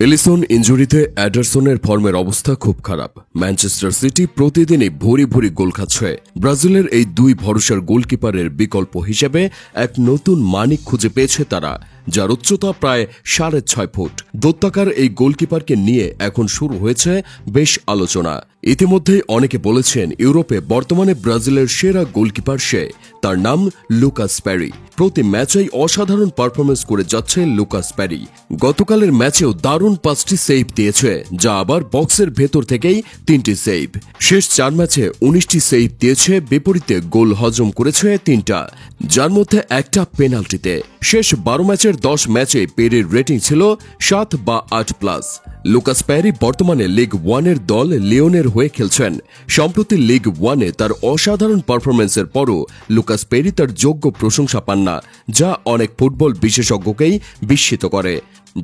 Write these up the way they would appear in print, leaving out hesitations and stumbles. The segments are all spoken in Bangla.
এলিসন ইনজুরিতে এডারসনের ফর্মের অবস্থা খুব খারাপ। ম্যানচেস্টার সিটি প্রতিদিনই ভরি ভরি গোল খাচ্ছে। ব্রাজিলের এই দুই ভরসার গোলকিপারের বিকল্প হিসেবে এক নতুন মানিক খুঁজে পেয়েছে তারা, যার উচ্চতা প্রায় 6.5 ফুট। দৈত্যাকার এই গোলকিপারকে নিয়ে এখন শুরু হয়েছে বেশ আলোচনা। ইতিমধ্যেই অনেকে বলেছেন ইউরোপে বর্তমানে ব্রাজিলের সেরা গোলকিপার সে। তার নাম লুকাস প্যারি। প্রতি ম্যাচেই অসাধারণ পারফরমেন্স করে যাচ্ছে লুকাস প্যারি। গতকালের ম্যাচেও দারুণ 5টি সেভ দিয়েছে, যা আবার বক্সের ভেতর থেকেই 3টি সেভ। শেষ 4 ম্যাচে 19টি সেভ দিয়েছে, বিপরীতে গোল হজম করেছে 3টা, যার মধ্যে একটা পেনাল্টিতে। শেষ 12 ম্যাচের 10 ম্যাচে পেরির রেটিং ছিল 7 বা 8+। লুকাস প্যারি বর্তমানে লিগ 1-এর দল লিওনের হয়ে খেলছেন। সম্প্রতি লিগ 1-এ তার অসাধারণ পারফরমেন্সের পরও লুকাস প্যারি তার যোগ্য প্রশংসা পান না, যা অনেক ফুটবল বিশেষজ্ঞকেই বিস্মিত করে।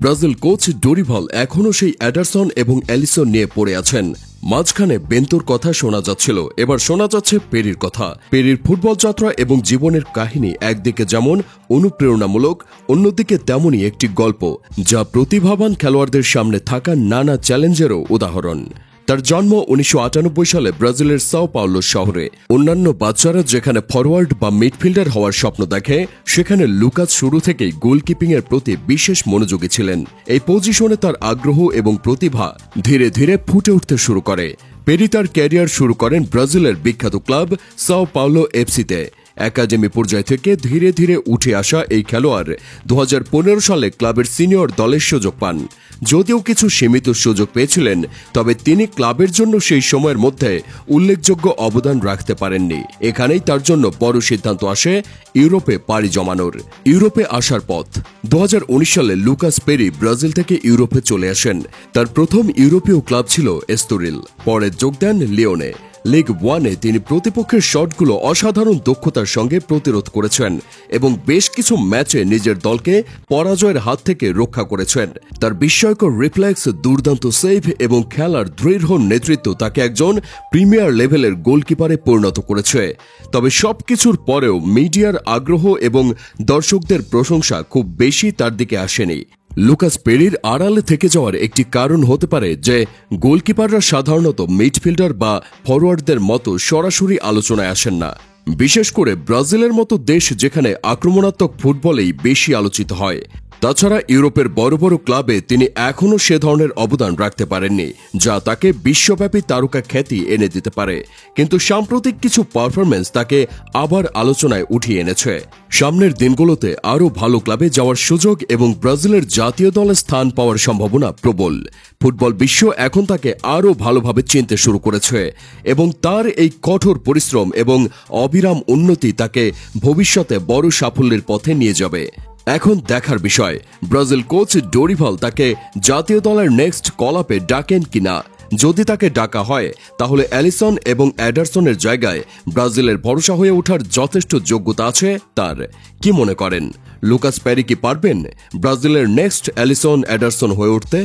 ব্রাজিল কোচ ডোরিভাল এখনও সেই এডারসন এবং এলিসন নিয়ে পড়ে আছেন। মাঝখানে বেন্তোর কথা শোনা যাচ্ছিল, এবার শোনা যাচ্ছে পেরির কথা। পেরির ফুটবল যাত্রা এবং জীবনের কাহিনী একদিকে যেমন অনুপ্রেরণামূলক, অন্যদিকে তেমনই একটি গল্প, যা প্রতিভাবান খেলোয়াড়দের সামনে থাকা নানা চ্যালেঞ্জেরও উদাহরণ। তার জন্ম 1998 সালে ব্রাজিলের সাও পাওলো শহরে। অন্যান্য বাচ্চারা যেখানে ফরওয়ার্ড বা মিডফিল্ডার হওয়ার স্বপ্ন দেখে, সেখানে লুকাস শুরু থেকেই গোলকিপিং এর প্রতি বিশেষ মনোযোগী ছিলেন। এই পজিশনে তার আগ্রহ এবং প্রতিভা ধীরে ধীরে ফুটে উঠতে শুরু করে। পেরি তার ক্যারিয়ার শুরু করেন ব্রাজিলের বিখ্যাত ক্লাব সাও পাওলো এফসিতে। একাডেমি পর্যায় থেকে ধীরে ধীরে উঠে আসা এই খেলোয়াড় 2015 সালে ক্লাবের সিনিয়র দলের সুযোগ পান। যদিও কিছু সীমিত সুযোগ পেয়েছিলেন, তবে তিনি ক্লাবের জন্য সেই সময়ের মধ্যে উল্লেখযোগ্য অবদান রাখতে পারেননি। এখানেই তার জন্য বড় সিদ্ধান্ত আসে ইউরোপে পাড়ি জমানোর। ইউরোপে আসার পথ 2019 সালে লুকাস পেরি ব্রাজিল থেকে ইউরোপে চলে আসেন। তার প্রথম ইউরোপীয় ক্লাব ছিল এস্টোরিল, পরে যোগ দেন লিওনে। লিগ 1-এ তিনি প্রতিপক্ষের শটগুলো অসাধারণ দক্ষতার সঙ্গে প্রতিরোধ করেছেন এবং বেশ কিছু ম্যাচে নিজের দলকে পরাজয়ের হাত থেকে রক্ষা করেছেন। তার বিস্ময়কর রিফ্লেক্স, দুর্দান্ত সেভ এবং খেলার দৃঢ় নেতৃত্ব তাকে একজন প্রিমিয়ার লেভেলের গোলকিপারে পরিণত করেছে। তবে সবকিছুর পরেও মিডিয়ার আগ্রহ এবং দর্শকদের প্রশংসা খুব বেশি তার দিকে আসেনি। লুকাস পেরির আড়ালে থেকে যাওয়ার একটি কারণ হতে পারে যে গোলকিপাররা সাধারণত মিডফিল্ডার বা ফরওয়ার্ডদের মতো সরাসরি আলোচনায় আসেন না, বিশেষ করে ব্রাজিলের মতো দেশ যেখানে আক্রমণাত্মক ফুটবলেই বেশি আলোচিত হয়। তাছাড়া ইউরোপের বড় বড় ক্লাবে তিনি এখনও সে ধরনের অবদান রাখতে পারেননি, যা তাকে বিশ্বব্যাপী তারকা খ্যাতি এনে দিতে পারে। কিন্তু সাম্প্রতিক কিছু পারফরমেন্স তাকে আবার আলোচনায় উঠিয়ে এনেছে। সামনের দিনগুলোতে আরও ভালো ক্লাবে যাওয়ার সুযোগ এবং ব্রাজিলের জাতীয় দলে স্থান পাওয়ার সম্ভাবনা প্রবল। ফুটবল বিশ্ব এখন তাকে আরও ভালোভাবে চিনতে শুরু করেছে এবং তার এই কঠোর পরিশ্রম এবং অবিরাম উন্নতি তাকে ভবিষ্যতে বড় সাফল্যের পথে নিয়ে যাবে। এখন দেখার বিষয় ব্রাজিল কোচ ডোরিভাল তাকে জাতীয় দলের নেক্সট কল আপে ডাকেন কিনা। যদি তাকে ডাকা হয়, তাহলে এলিসন এবং এডারসনের জায়গায় ব্রাজিলের ভরসা হয়ে ওঠার যথেষ্ট যোগ্যতা আছে তার। কি মনে করেন, লুকাস প্যারি কি পারবেন ব্রাজিলের নেক্সট এলিসন এডারসন হয়ে উঠতে?